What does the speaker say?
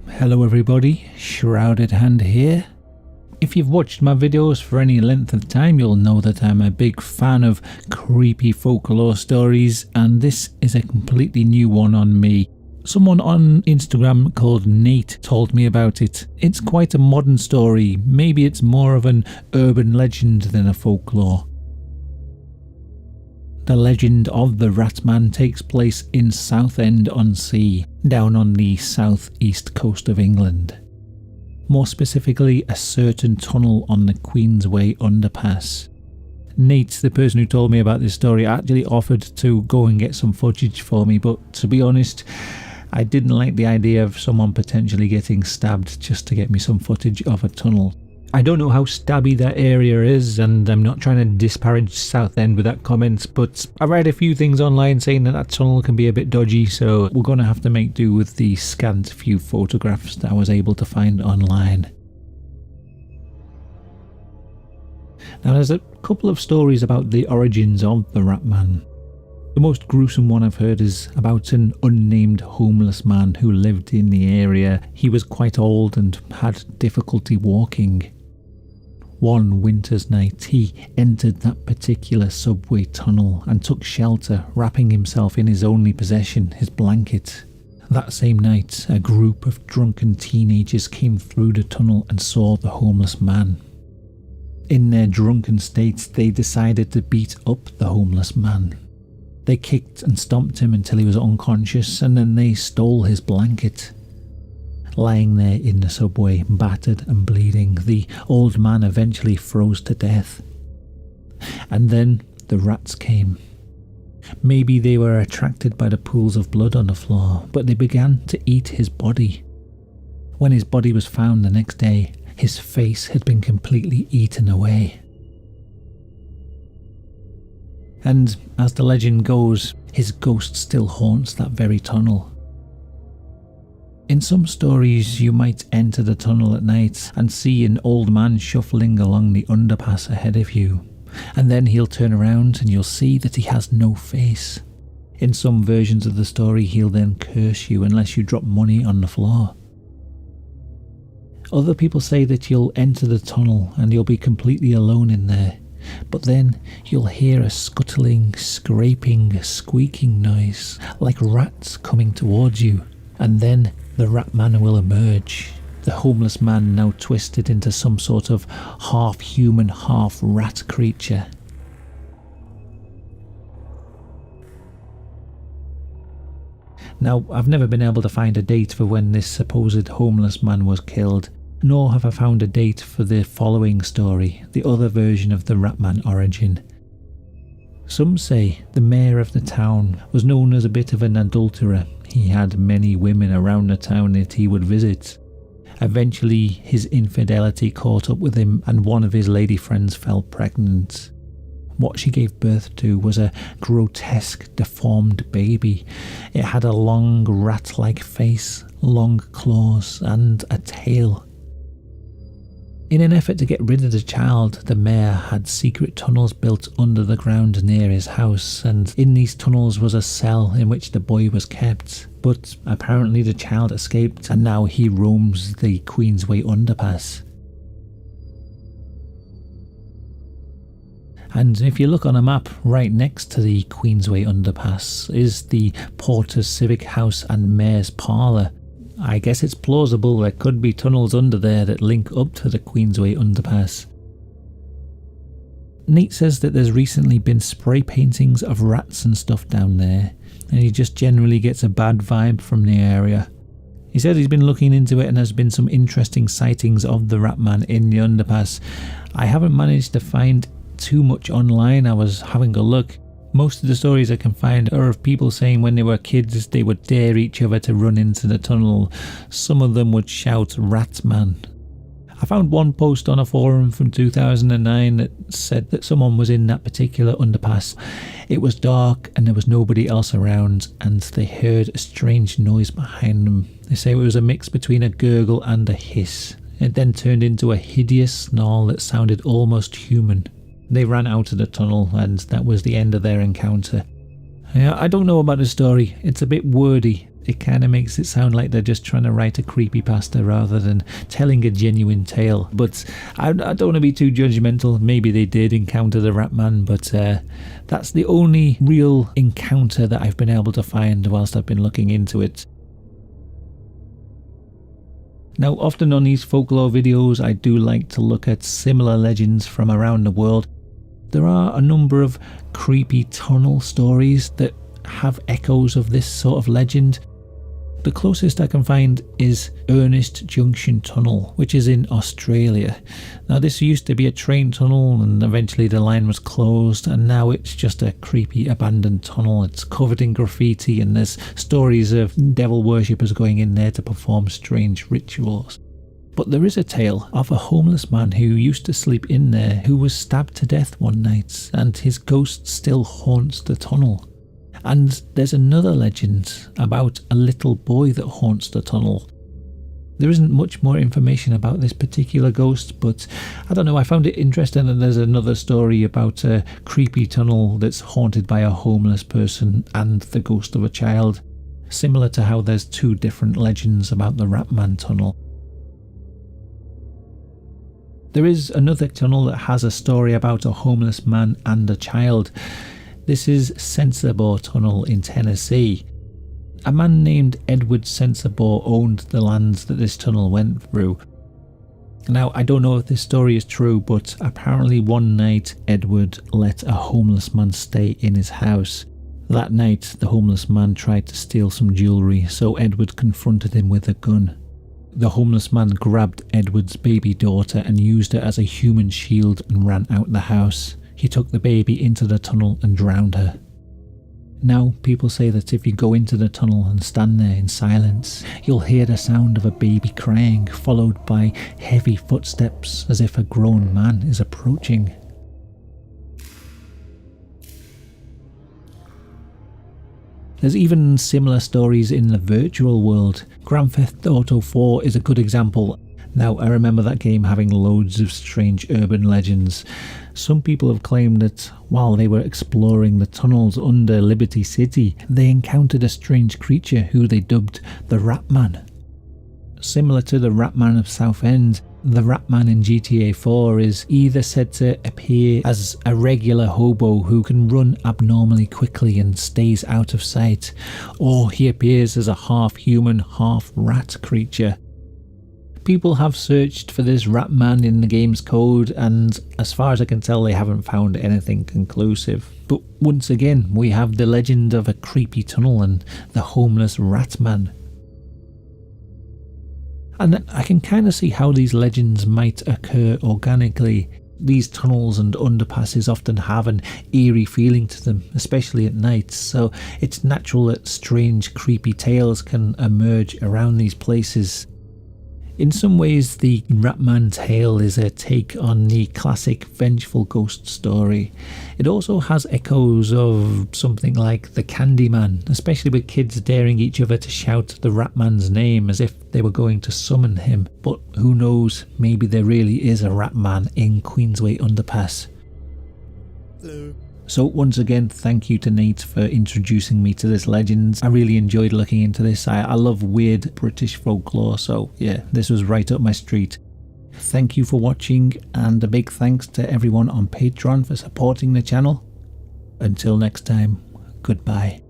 Hello everybody, Shrouded Hand here. If you've watched my videos for any length of time, you'll know that I'm a big fan of creepy folklore stories, and this is a completely new one on me. Someone on Instagram called Nate told me about it. It's quite a modern story, maybe it's more of an urban legend than a folklore. The legend of the Rat Man takes place in Southend-on-Sea, down on the southeast coast of England. More specifically, a certain tunnel on the Queensway underpass. Nate, the person who told me about this story, actually offered to go and get some footage for me, but to be honest, I didn't like the idea of someone potentially getting stabbed just to get me some footage of a tunnel. I don't know how stabby that area is, and I'm not trying to disparage Southend with that comment, but I've read a few things online saying that tunnel can be a bit dodgy, so we're going to have to make do with the scant few photographs that I was able to find online. Now, there's a couple of stories about the origins of the Rat Man. The most gruesome one I've heard is about an unnamed homeless man who lived in the area. He was quite old and had difficulty walking. One winter's night, he entered that particular subway tunnel and took shelter, wrapping himself in his only possession, his blanket. That same night, a group of drunken teenagers came through the tunnel and saw the homeless man. In their drunken state, they decided to beat up the homeless man. They kicked and stomped him until he was unconscious, and then they stole his blanket. Lying there in the subway, battered and bleeding, the old man eventually froze to death. And then the rats came. Maybe they were attracted by the pools of blood on the floor, but they began to eat his body. When his body was found the next day, his face had been completely eaten away. And as the legend goes, his ghost still haunts that very tunnel. In some stories, you might enter the tunnel at night and see an old man shuffling along the underpass ahead of you, and then he'll turn around and you'll see that he has no face. In some versions of the story, he'll then curse you unless you drop money on the floor. Other people say that you'll enter the tunnel and you'll be completely alone in there, but then you'll hear a scuttling, scraping, squeaking noise, like rats coming towards you, and then the Rat Man will emerge, the homeless man now twisted into some sort of half-human, half-rat creature. Now, I've never been able to find a date for when this supposed homeless man was killed, nor have I found a date for the following story, the other version of the Rat Man origin. Some say the mayor of the town was known as a bit of an adulterer. He had many women around the town that he would visit. Eventually, his infidelity caught up with him, and one of his lady friends fell pregnant. What she gave birth to was a grotesque, deformed baby. It had a long, rat-like face, long claws, and a tail. In an effort to get rid of the child, the mayor had secret tunnels built under the ground near his house, and in these tunnels was a cell in which the boy was kept. But apparently the child escaped, and now he roams the Queensway underpass. And if you look on a map, right next to the Queensway underpass is the Porter's Civic House and Mayor's Parlour. I guess it's plausible there could be tunnels under there that link up to the Queensway underpass. Nate says that there's recently been spray paintings of rats and stuff down there, and he just generally gets a bad vibe from the area. He said he's been looking into it and there's been some interesting sightings of the Rat Man in the underpass. I haven't managed to find too much online. I was having a look. Most of the stories I can find are of people saying when they were kids they would dare each other to run into the tunnel. Some of them would shout "Rat Man." I found one post on a forum from 2009 that said that someone was in that particular underpass. It was dark and there was nobody else around, and they heard a strange noise behind them. They say it was a mix between a gurgle and a hiss. It then turned into a hideous snarl that sounded almost human. They ran out of the tunnel and that was the end of their encounter. I don't know about the story, it's a bit wordy. It kind of makes it sound like they're just trying to write a creepypasta rather than telling a genuine tale. But I don't want to be too judgmental. Maybe they did encounter the Rat Man, but that's the only real encounter that I've been able to find whilst I've been looking into it. Now, often on these folklore videos, I do like to look at similar legends from around the world. There are a number of creepy tunnel stories that have echoes of this sort of legend. The closest I can find is Ernest Junction Tunnel, which is in Australia. Now, this used to be a train tunnel and eventually the line was closed, and now it's just a creepy abandoned tunnel. It's covered in graffiti and there's stories of devil worshippers going in there to perform strange rituals. But there is a tale of a homeless man who used to sleep in there who was stabbed to death one night, and his ghost still haunts the tunnel. And there's another legend about a little boy that haunts the tunnel. There isn't much more information about this particular ghost, but I don't know, I found it interesting that there's another story about a creepy tunnel that's haunted by a homeless person and the ghost of a child, similar to how there's two different legends about the Rat Man tunnel. There is another tunnel that has a story about a homeless man and a child. This is Sensabaugh Tunnel in Tennessee. A man named Edward Sensabaugh owned the lands that this tunnel went through. Now, I don't know if this story is true, but apparently one night Edward let a homeless man stay in his house. That night, the homeless man tried to steal some jewellery, so Edward confronted him with a gun. The homeless man grabbed Edward's baby daughter and used her as a human shield and ran out the house. He took the baby into the tunnel and drowned her. Now, people say that if you go into the tunnel and stand there in silence, you'll hear the sound of a baby crying, followed by heavy footsteps as if a grown man is approaching. There's even similar stories in the virtual world. Grand Theft Auto 4 is a good example. Now, I remember that game having loads of strange urban legends. Some people have claimed that while they were exploring the tunnels under Liberty City, they encountered a strange creature who they dubbed the Rat Man. Similar to the Rat Man of Southend, the Rat Man in GTA 4 is either said to appear as a regular hobo who can run abnormally quickly and stays out of sight, or he appears as a half-human, half-rat creature. People have searched for this Rat Man in the game's code, and as far as I can tell, they haven't found anything conclusive. But once again, we have the legend of a creepy tunnel and the homeless Rat Man. And I can kind of see how these legends might occur organically. These tunnels and underpasses often have an eerie feeling to them, especially at night, so it's natural that strange, creepy tales can emerge around these places. In some ways, the Rat Man tale is a take on the classic vengeful ghost story. It also has echoes of something like the Candyman, especially with kids daring each other to shout the Rat Man's name as if they were going to summon him. But who knows, maybe there really is a Rat Man in Queensway Underpass. Hello. So once again, thank you to Nate for introducing me to this legend. I really enjoyed looking into this. I love weird British folklore, so yeah, this was right up my street. Thank you for watching, and a big thanks to everyone on Patreon for supporting the channel. Until next time, goodbye.